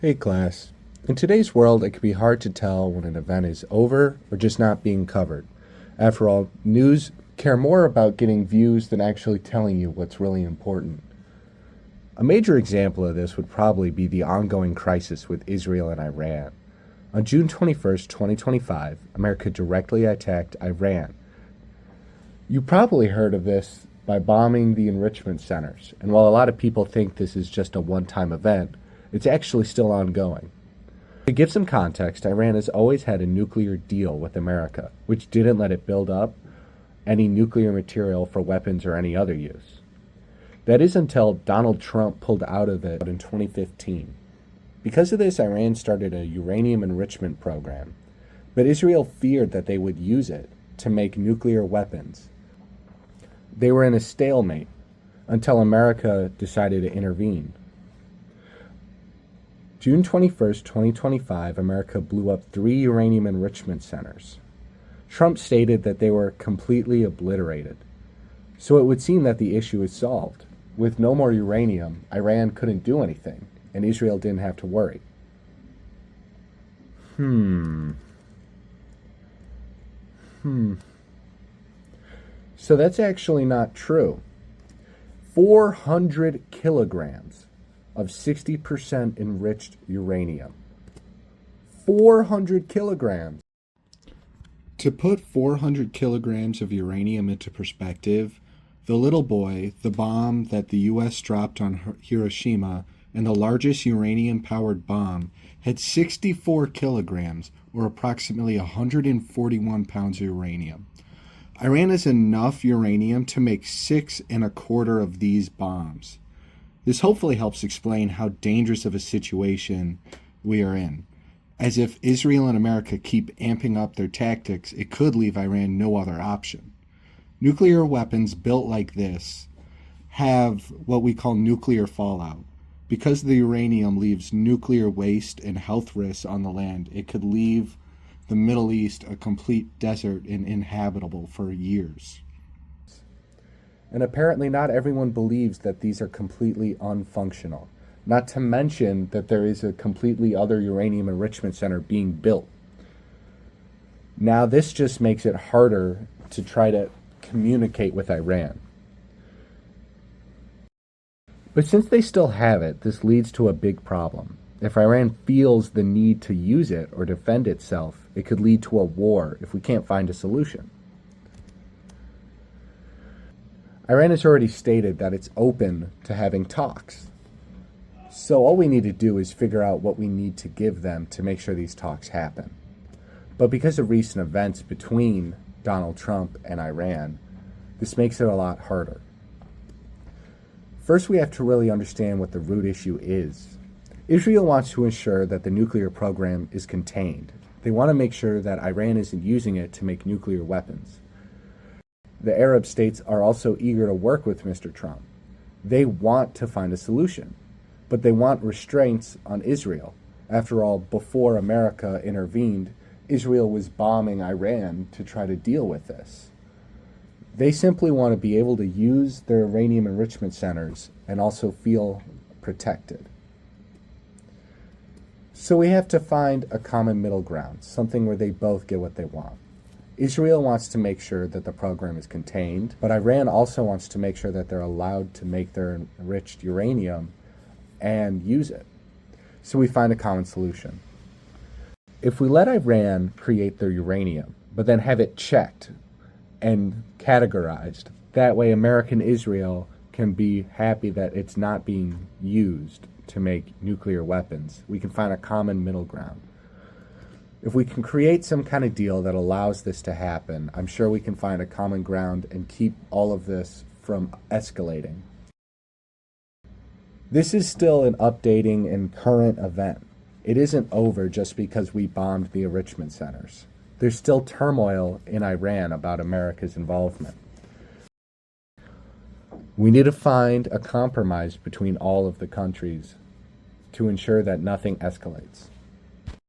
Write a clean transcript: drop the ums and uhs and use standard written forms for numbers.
Hey class. In today's world, it can be hard to tell when an event is over or just not being covered. After all, news care more about getting views than actually telling you what's really important. A major example of this would probably be the ongoing crisis with Israel and Iran. On June 21st, 2025, America directly attacked Iran. You probably heard of this by bombing the enrichment centers, and while a lot of people think this is just a one-time event, it's actually still ongoing. To give some context, Iran has always had a nuclear deal with America, which didn't let it build up any nuclear material for weapons or any other use. That is until Donald Trump pulled out of it in 2015. Because of this, Iran started a uranium enrichment program, but Israel feared that they would use it to make nuclear weapons. They were in a stalemate until America decided to intervene. June 21st, 2025, America blew up 3 uranium enrichment centers. Trump stated that they were completely obliterated. So it would seem that the issue is solved. With no more uranium, Iran couldn't do anything, and Israel didn't have to worry. So that's actually not true. 400 kilograms of 60% enriched uranium. 400 kilograms. To put 400 kilograms of uranium into perspective, the little boy, the bomb that the U.S. dropped on Hiroshima, and the largest uranium-powered bomb, had 64 kilograms, or approximately 141 pounds of uranium. Iran has enough uranium to make 6 1/4 of these bombs. This hopefully helps explain how dangerous of a situation we are in. As if Israel and America keep amping up their tactics, it could leave Iran no other option. Nuclear weapons built like this have what we call nuclear fallout. Because the uranium leaves nuclear waste and health risks on the land, it could leave the Middle East a complete desert and uninhabitable for years. And apparently not everyone believes that these are completely unfunctional. Not to mention that there is a completely other uranium enrichment center being built. Now this just makes it harder to try to communicate with Iran. But since they still have it, this leads to a big problem. If Iran feels the need to use it or defend itself, it could lead to a war if we can't find a solution. Iran has already stated that it's open to having talks. So all we need to do is figure out what we need to give them to make sure these talks happen. But because of recent events between Donald Trump and Iran, this makes it a lot harder. First, we have to really understand what the root issue is. Israel wants to ensure that the nuclear program is contained. They want to make sure that Iran isn't using it to make nuclear weapons. The Arab states are also eager to work with Mr. Trump. They want to find a solution, but they want restraints on Israel. After all, before America intervened, Israel was bombing Iran to try to deal with this. They simply want to be able to use their uranium enrichment centers and also feel protected. So we have to find a common middle ground, something where they both get what they want. Israel wants to make sure that the program is contained, but Iran also wants to make sure that they're allowed to make their enriched uranium and use it. So we find a common solution. If we let Iran create their uranium, but then have it checked and categorized, that way America and Israel can be happy that it's not being used to make nuclear weapons, we can find a common middle ground. If we can create some kind of deal that allows this to happen, I'm sure we can find a common ground and keep all of this from escalating. This is still an updating and current event. It isn't over just because we bombed the enrichment centers. There's still turmoil in Iran about America's involvement. We need to find a compromise between all of the countries to ensure that nothing escalates.